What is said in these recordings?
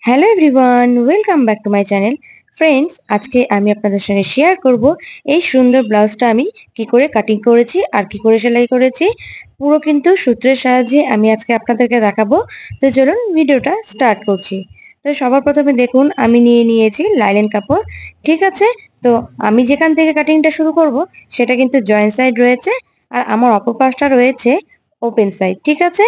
Hello everyone, welcome back to my channel. Friends, আজকে আমি আপনাদের সঙ্গে শেয়ার করব এই সুন্দর ব্লাউজটা আমি কি করে কাটিং করেছি আর কি করে সেলাই করেছি। পুরো কিন্তু সূত্রের সাহায্যে আমি আজকে আপনাদেরকে দেখাবো। তো চলুন ভিডিওটা স্টার্ট করছি। তো সবার প্রথমে দেখুন আমি নিয়ে নিয়েছি লাইলেন কাপড়। ঠিক আছে, তো আমি যেখান থেকে কাটিংটা শুরু করব সেটা কিন্তু জয়েন্ট সাইড রয়েছে আর আমার অপর পাশটা রয়েছে ওপেন সাইড। ঠিক আছে,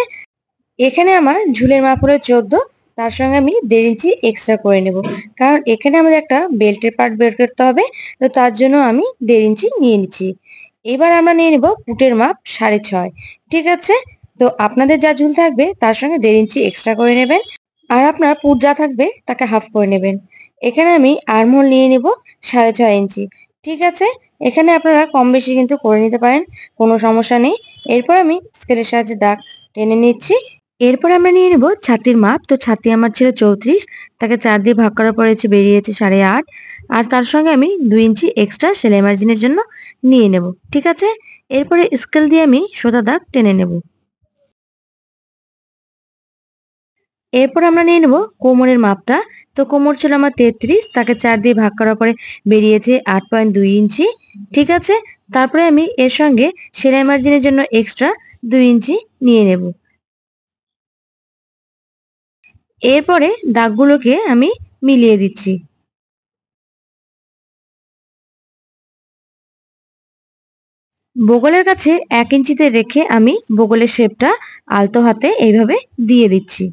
এখানে আমার ঝুলের মাপ হলো 14, তার সঙ্গে আমি 1.5 ইঞ্চি এক্সট্রা করে নেব, কারণ এখানে আমাদের একটা বেল্টের পার্ট বের করতে হবে। তো তার জন্য আমি 1.5 ইঞ্চি নিয়ে নিচ্ছি। এবার আমরা নিয়ে নেব পুটের মাপ 6.5। ঠিক আছে, তো আপনাদের যা ঝুল থাকবে তার সঙ্গে 1.5 ইঞ্চি এক্সট্রা করে নেবেন, আর আপনার পুট যা থাকবে তাকে হাফ করে নেবেন। এখানে আমি আর্মহোল নিয়ে নেব 6.5 ইঞ্চি। ঠিক আছে, এখানে আপনারা কম বেশি কিন্তু করে নিতে পারেন, কোনো সমস্যা নেই। এরপর আমি স্কেলের সাহায্যে দাগ টেনে নিচ্ছি। এরপর আমরা নিয়ে নেব ছাতির মাপ। তো ছাতি আমার ছিল 34, তাকে 4 দিয়ে ভাগ করার পরে বেরিয়েছে 8.5। আর তার সঙ্গে আমি 2 ইঞ্চি এক্সট্রা সেলাই মার্জিনের জন্য নিয়ে নেব। ঠিক আছে, এরপরে স্কেল দিয়ে আমি সোজা দাগ টেনে নেব। এরপর আমরা নিয়ে নেব কোমরের মাপটা। তো কোমর ছিল আমার 33, তাকে 4 দিয়ে ভাগ করার পরে বেরিয়েছে 8.2 ইঞ্চি। ঠিক আছে, তারপরে আমি এর সঙ্গে সেলাই মার্জিনের জন্য এক্সট্রা 2 ইঞ্চি নিয়ে নেব। এরপরে দাগগুলোকে আমি মিলিয়ে দিচ্ছি। বগলের কাছে 1 ইঞ্চিতে রেখে আমি বগলের শেপটা আলতো হাতে এইভাবে দিয়ে দিচ্ছি।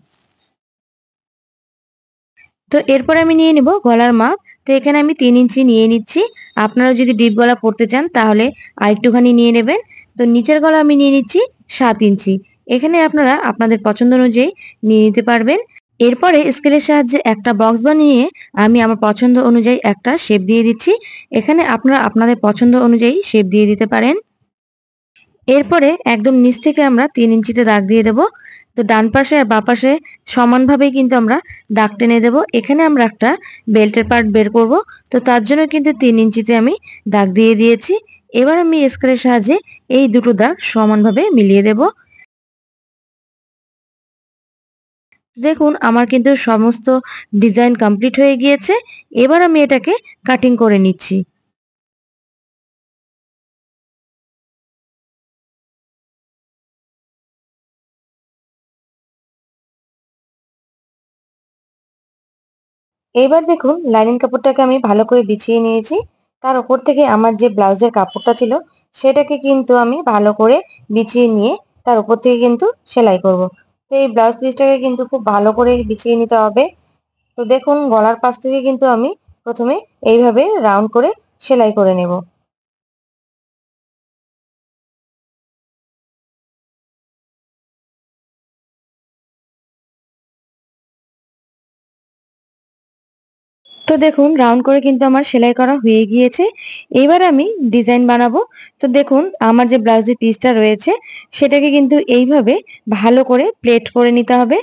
তো এরপর আমি নিয়ে নেব গলার মাপ। তো এখানে আমি 3 ইঞ্চি নিয়ে নিচ্ছি। আপনারা যদি ডিপ গলা পড়তে চান তাহলে আরেকটুখানি নিয়ে নেবেন। তো নিচের গলা আমি নিয়ে নিচ্ছি 7 ইঞ্চি। এখানে আপনারা আপনাদের পছন্দ অনুযায়ী নিয়ে নিতে পারবেন। এরপরে স্কেলের সাহায্যে একটা বক্স বানিয়ে আমি আমার পছন্দ অনুযায়ী একটা শেপ দিয়ে দিচ্ছি। এখানে আপনারা আপনাদের পছন্দ অনুযায়ী শেপ দিয়ে দিতে পারেন। এরপরে একদম নিচ থেকে আমরা 3 ইঞ্চিতে দাগ দিয়ে দেব। তো ডান পাশে আর বাঁ পাশে সমানভাবেই কিন্তু আমরা দাগ টেনে দেব। এখানে আমরা একটা বেল্টের পার্ট বের করব। তো তার জন্য কিন্তু 3 ইঞ্চিতে আমি দাগ দিয়ে দিয়েছি। এবার আমি স্কেলের সাহায্যে এই দুটো দাগ সমানভাবে মিলিয়ে দেব। দেখুন আমার কিন্তু সমস্ত ডিজাইন কমপ্লিট হয়ে গিয়েছে। এবার আমি এটাকে কাটিং করে নিচ্ছি। এবার দেখুন লাইনিং কাপড়টাকে আমি ভালো করে বিছিয়ে নিয়েছি। তার উপর থেকে আমার যে ব্লাউজের কাপড়টা ছিল সেটাকে কিন্তু আমি ভালো করে বিছিয়ে নিয়ে তার উপর থেকে কিন্তু সেলাই করব। তো এই ব্লাউজ পিসটাকে কিন্তু খুব ভালো করে বিছিয়ে নিতে হবে। তো দেখুন গলার পাশ থেকে কিন্তু আমি প্রথমে এইভাবে রাউন্ড করে সেলাই করে নেব। তো দেখুন রাউন্ড করে কিন্তু আমার সেলাই করা হয়ে গিয়েছে। এবার আমি ডিজাইন বানাবো। তো দেখুন আমার যে ব্লাউজের পিসটা রয়েছে সেটাকে কিন্তু এইভাবে ভালো করে প্লেট করে নিতে হবে।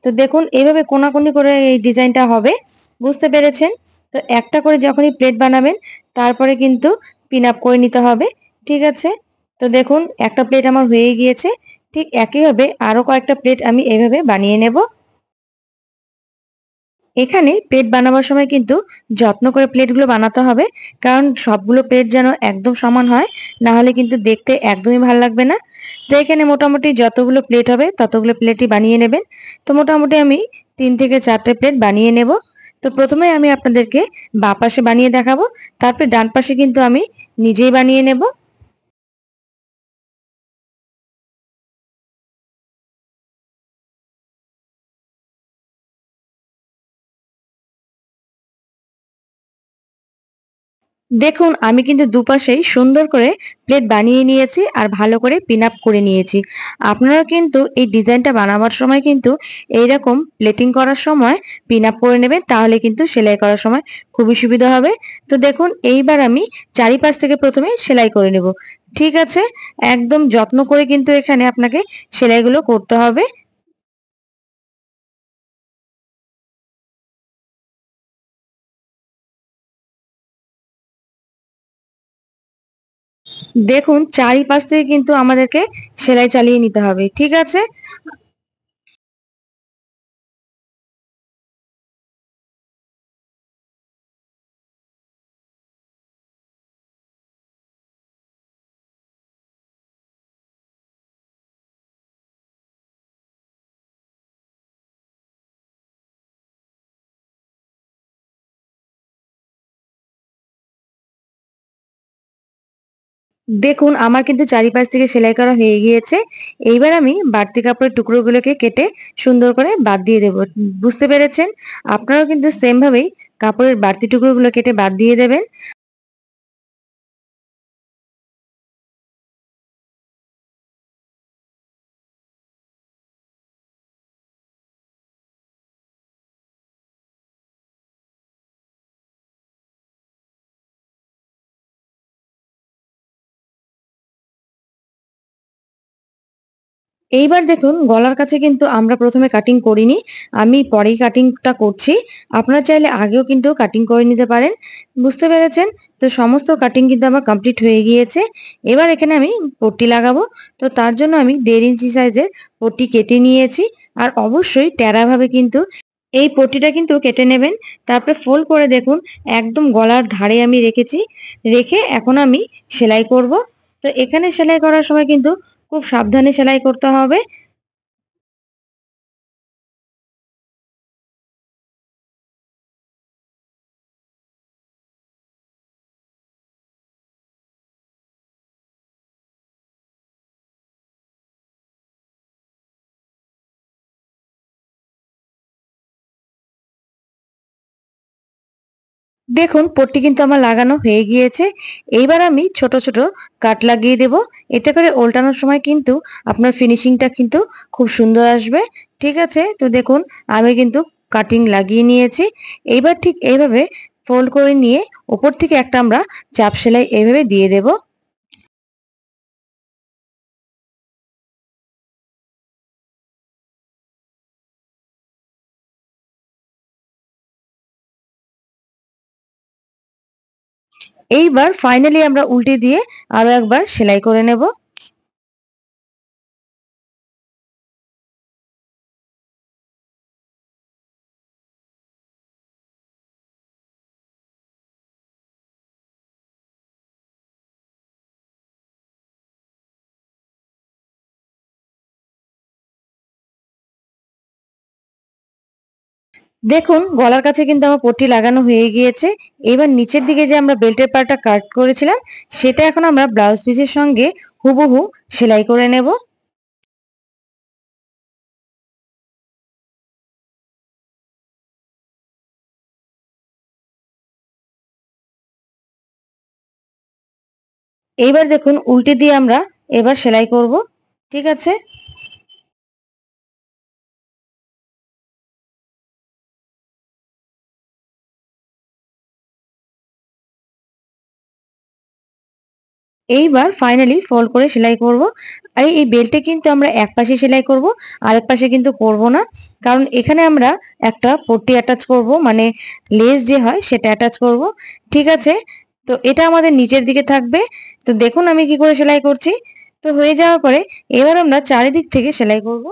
তো দেখুন এইভাবে কোনাকুনি করে এই ডিজাইনটা হবে, বুঝতে পেরেছেন? তো একটা করে যখনই প্লেট বানাবেন তারপরে কিন্তু পিন আপ করে নিতে হবে। ঠিক আছে, তো দেখুন একটা প্লেট আমার হয়ে গিয়েছে। ঠিক একইভাবে আরো কয়েকটা প্লেট আমি এইভাবে বানিয়ে নেব। এখানে প্লেট বানাবার সময় কিন্তু যত্ন করে প্লেটগুলো বানাতে হবে, কারণ সবগুলো প্লেট যেন একদম সমান হয়, না হলে কিন্তু দেখতে একদমই ভালো লাগবে না। তো এখানে মোটামুটি যতগুলো প্লেট হবে ততগুলো প্লেটই বানিয়ে নেবেন। তো মোটামুটি আমি 3 থেকে 4টে প্লেট বানিয়ে নেব। তো প্রথমে আমি আপনাদেরকে বাঁ পাশে বানিয়ে দেখাবো, তারপরে ডান পাশে কিন্তু আমি নিজেই বানিয়ে নেব। দেখুন আমি কিন্তু দুপাশেই সুন্দর করে প্লেট বানিয়ে নিয়েছি আর ভালো করে পিন আপ করে নিয়েছি। আপনারা কিন্তু এই ডিজাইনটা বানাবার সময় কিন্তু এইরকম প্লেটিং করার সময় পিন আপ করে নেবেন, তাহলে কিন্তু সেলাই করার সময় খুবই সুবিধা হবে। তো দেখুন এইবার আমি চারিপাশ থেকে প্রথমে সেলাই করে নেব। ঠিক আছে, একদম যত্ন করে কিন্তু এখানে আপনাকে সেলাইগুলো করতে হবে। দেখুন চারিপাশ থেকে কিন্তু আমাদেরকে সেলাই চালিয়ে নিতে হবে। ঠিক আছে, দেখুন আমার কিন্তু চারিপাশ থেকে সেলাই করা হয়ে গিয়েছে। এইবার আমি বাড়তি কাপড়ের টুকরোগুলোকে কেটে সুন্দর করে বাদ দিয়ে দেব। বুঝতে পেরেছেন? আপনারাও কিন্তু সেম ভাবেই কাপড়ের বাড়তি টুকরোগুলো কেটে বাদ দিয়ে দেবেন। এইবার দেখুন গলার কাছে কিন্তু আমরা প্রথমে কাটিং করিনি। আমি পরেই কাটিংটা করছি। আপনারা চাইলে আগেও কিন্তু কাটিং করে নিতে পারেন। বুঝতে পেরেছেন? তো সমস্ত কাটিং কিন্তু আমার কমপ্লিট হয়ে গিয়েছে। এবার এখানে আমি পট্টি লাগাবো। তো তার জন্য আমি 1.5 ইঞ্চি সাইজের পট্টি কেটে নিয়েছি। আর অবশ্যই টেরা ভাবে কিন্তু এই পট্টিটা কিন্তু কেটে নেবেন। তারপরে ফোল্ড করে দেখুন একদম গলার ধারে আমি রেখেছি। রেখে এখন আমি সেলাই করব। তো এখানে সেলাই করার সময় কিন্তু খুব সাবধানে সেলাই করতে হবে। দেখুন পট্টি কিন্তু আমার লাগানো হয়ে গিয়েছে। এইবার আমি ছোট ছোট কাট লাগিয়ে দেব। এতে করে ওল্টানোর সময় কিন্তু আপনার ফিনিশিংটা কিন্তু খুব সুন্দর আসবে। ঠিক আছে? তো দেখুন আমি কিন্তু কাটিং লাগিয়ে নিয়েছি। এইবার ঠিক এইভাবে ফোল্ড করে নিয়ে উপর থেকে একটা আমরা চাপ সেলাই এইভাবে দিয়ে দেব। এইবার ফাইনালি আমরা উল্টে দিয়ে আরো একবার সেলাই করে নেব। দেখুন গলার কাছে কিন্তু আমার পট্টি লাগানো হয়ে গিয়েছে। এবার নিচের দিকে যে আমরা বেল্টের পার্টটা কাট করেছিলাম সেটা এখন আমরা ব্লাউজ পিসের সঙ্গে হুবহু সেলাই করে নেব। এইবার দেখুন উল্টে দিয়ে আমরা এবার সেলাই করব। ঠিক আছে? এইবার ফাইনালি ফোল্ড করে সেলাই করব। আর এই বেল্টে কিন্তু আমরা এক পাশে সেলাই করব, আরেক পাশে কিন্তু করব না। কারণ এখানে আমরা একটা পট্টি অ্যাটাচ করব, মানে লেস যে হয় সেটা অ্যাটাচ করব। ঠিক আছে? তো এটা আমাদের নিচের দিকে থাকবে। তো দেখুন আমি কি করে সেলাই করছি। তো হয়ে যাওয়ার পরে এবার আমরা চারিদিক থেকে সেলাই করব।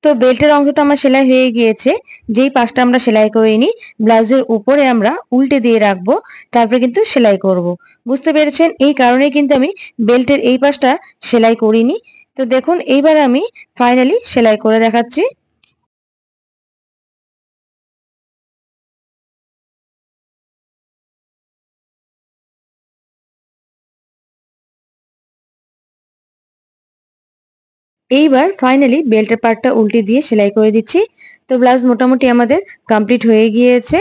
তো বেল্টের অংশটা আমার সেলাই হয়ে গিয়েছে। যেই পাশটা আমরা সেলাই করিনি, ব্লাউজের উপরে আমরা উল্টে দিয়ে রাখবো। তারপরে কিন্তু সেলাই করব। বুঝতে পেরেছেন? এই কারণেই কিন্তু আমি বেল্টের এই পাশটা সেলাই করিনি। তো দেখুন এইবার আমি ফাইনালি সেলাই করে দেখাচ্ছি। এইবার ফাইনালি বেল্টের পার্টটা উল্টে দিয়ে সেলাই করে দিচ্ছি। তো ব্লাউজ মোটামুটি আমাদের কমপ্লিট হয়ে গিয়েছে।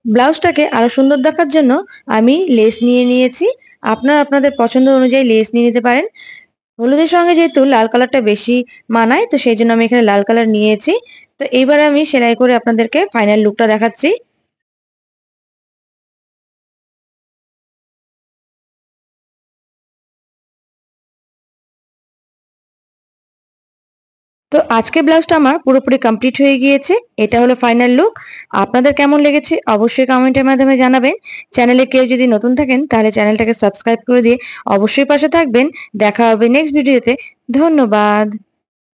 ব্লাউজটাকে আরো সুন্দর দেখার জন্য আমি লেস নিয়ে নিয়েছি। আপনারা আপনাদের পছন্দ অনুযায়ী লেস নিয়ে নিতে পারেন। হলুদের সঙ্গে যেহেতু লাল কালারটা বেশি মানায়, তো সেই জন্য আমি এখানে লাল কালার নিয়েছি। তো এইবার আমি সেলাই করে আপনাদেরকে ফাইনাল লুকটা দেখাচ্ছি। তো আজকের ব্লাউজটা আমার পুরোপুরি কমপ্লিট হয়ে গিয়েছে। এটা হলো ফাইনাল লুক। আপনাদের কেমন লেগেছে অবশ্যই কমেন্টের মাধ্যমে জানাবেন। চ্যানেলে কেউ যদি নতুন থাকেন তাহলে চ্যানেলটাকে সাবস্ক্রাইব করে দিয়ে অবশ্যই পাশে থাকবেন। দেখা হবে নেক্সট ভিডিওতে। ধন্যবাদ।